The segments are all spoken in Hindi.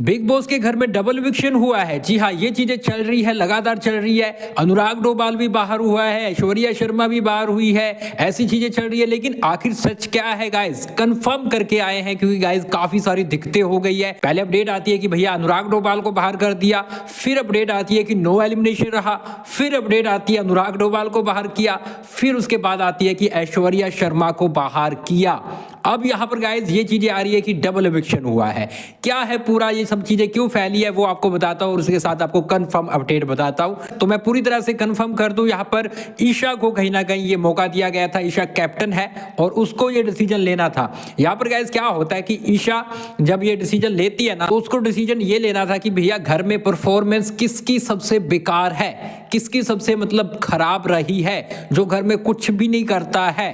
बिग बॉस के घर में डबल इविक्शन हुआ है। जी हाँ, ये चीजें चल रही है, लगातार चल रही है। अनुराग डोभाल भी बाहर हुआ है, ऐश्वर्या शर्मा भी बाहर हुई है, ऐसी चीजें चल रही है। लेकिन आखिर सच क्या है गाइस, कंफर्म करके आए हैं, क्योंकि गाइस काफी सारी दिक्कतें हो गई है। पहले अपडेट आती है कि भैया अनुराग डोभाल को बाहर कर दिया, फिर अपडेट आती है कि नो एलिमिनेशन रहा, फिर अपडेट आती है अनुराग डोभाल को बाहर किया, फिर उसके बाद आती है कि ऐश्वर्या शर्मा को बाहर किया। अब यहाँ पर गाइस ये चीजें आ रही है कि डबल इविक्शन हुआ है। क्या है पूरा, ये सब चीजें क्यों फैली है, वो आपको बताता हूँ और उसके साथ आपको कंफर्म अपडेट बताता हूँ। तो मैं पूरी तरह से कंफर्म कर दूं, यहाँ पर ईशा को कहीं ना कहीं ये मौका दिया गया था। ईशा कैप्टन है और उसको ये डिसीजन लेना था। यहाँ पर गाइस क्या होता है कि ईशा जब ये डिसीजन लेती है ना, तो उसको डिसीजन ये लेना था कि भैया घर में परफॉर्मेंस किसकी सबसे बेकार है, किसकी सबसे मतलब खराब रही है, जो घर में कुछ भी नहीं करता है।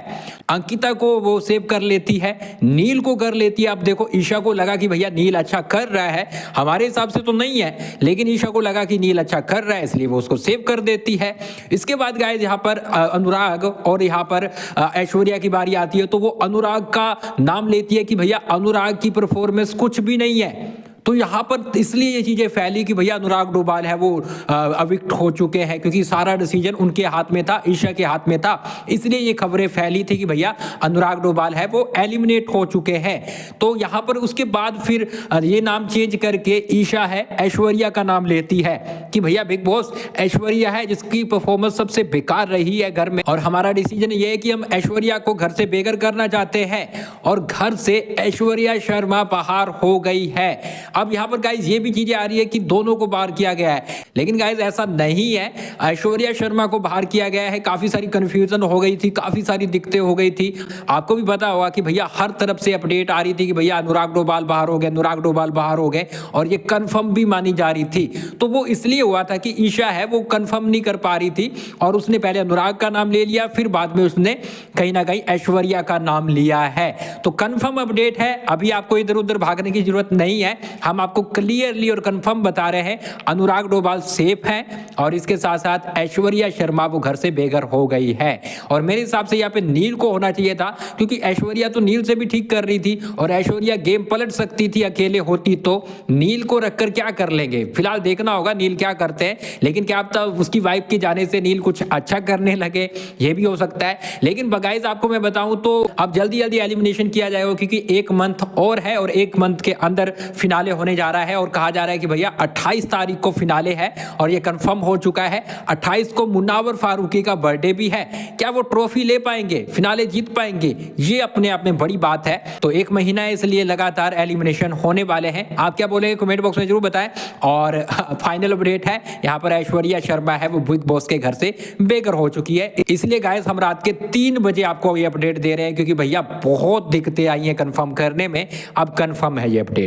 अंकिता को वो सेव कर लेती है, नील को कर लेती है। अब देखो ईशा को लगा कि भैया नील अच्छा कर रहा है, हमारे हिसाब से तो नहीं है, लेकिन ईशा को लगा कि नील अच्छा कर रहा है, इसलिए वो उसको सेव कर देती है। इसके बाद गाइस यहाँ पर अनुराग और यहाँ पर ऐश्वर्या की बारी आती है, तो वो अनुराग का नाम लेती है कि भैया अनुराग की परफॉर्मेंस कुछ भी नहीं है। तो यहाँ पर इसलिए ये चीजें फैली कि भैया अनुराग डोभाल है वो अविक्ट हो चुके हैं, क्योंकि सारा डिसीजन उनके हाथ में था, ईशा के हाथ में था। इसलिए ये खबरें फैली थी कि भैया अनुराग डोभाल है वो एलिमिनेट हो चुके हैं। तो यहाँ पर उसके बाद फिर ये नाम चेंज करके ईशा है ऐश्वर्या का नाम लेती है कि भैया बिग बॉस ऐश्वर्या है जिसकी परफॉर्मेंस सबसे बेकार रही है घर में, और हमारा डिसीजन ये है कि हम ऐश्वर्या को घर से बेघर करना चाहते हैं। और घर से ऐश्वर्या शर्मा बाहर हो गई है। अब यहाँ पर गाइज ये भी चीजें आ रही है कि दोनों को बाहर किया गया है, लेकिन गाइज ऐसा नहीं है। ऐश्वर्या शर्मा को बाहर किया गया है। काफी सारी कंफ्यूजन हो गई थी, काफी सारी दिक्कतें हो गई थी। आपको भी पता होगा कि भैया हर तरफ से अपडेट आ रही थी कि भैया अनुराग डोभाल बाहर हो गए, अनुराग डोभाल बाहर हो गए, और ये कंफर्म भी मानी जा रही थी। तो वो इसलिए हुआ था कि ईशा है वो कंफर्म नहीं कर पा रही थी, और उसने पहले अनुराग का नाम ले लिया, फिर बाद में उसने कहीं ना कहीं ऐश्वर्या का नाम लिया है। तो कंफर्म अपडेट है, अभी आपको इधर उधर भागने की जरूरत नहीं है। हम आपको क्लियरली और कंफर्म बता रहे हैं अनुराग डोभाल सेफ हैं, और इसके साथ साथ ऐश्वर्या शर्मा वो घर से बेघर हो गई है। और मेरे हिसाब से यहाँ पे नील को होना चाहिए था, क्योंकि ऐश्वर्या तो नील से भी ठीक कर रही थी, और ऐश्वर्या गेम पलट सकती थी अकेले होती तो। नील को रखकर क्या कर लेंगे, फिलहाल देखना होगा नील क्या करते हैं। लेकिन क्या पता उसकी वाइफ के जाने से नील कुछ अच्छा करने लगे, ये भी हो सकता है। लेकिन गाइस आपको मैं बताऊं तो अब जल्दी जल्दी एलिमिनेशन किया जाएगा, क्योंकि 1 मंथ और है, और 1 मंथ के अंदर फिनाले होने जा रहा है। और कहा जा रहा है कि भैया 28 तारीख को फिनाले है, और ये कंफर्म हो चुका है। 28 को मुन्नावर फारूकी का बर्थडे भी है। क्या वो ट्रॉफी ले पाएंगे, फिनाले जीत पाएंगे, ये अपने आप में बड़ी बात है। तो 1 महीना है, इसलिए लगातार एलिमिनेशन होने वाले हैं। आप क्या बोलेंगे कमेंट बॉक्स में जरूर बताएं। और फाइनल अपडेट है, यहाँ पर ऐश्वर्या शर्मा है वो बिग बॉस के घर से बेघर हो चुकी है। इसलिए गाइस हम रात के 3 बजे आपको ये अपडेट दे रहे हैं, क्योंकि भैया बहुत दिक्कतें आई हैं कंफर्म करने में। अब कंफर्म है ये अपडेट।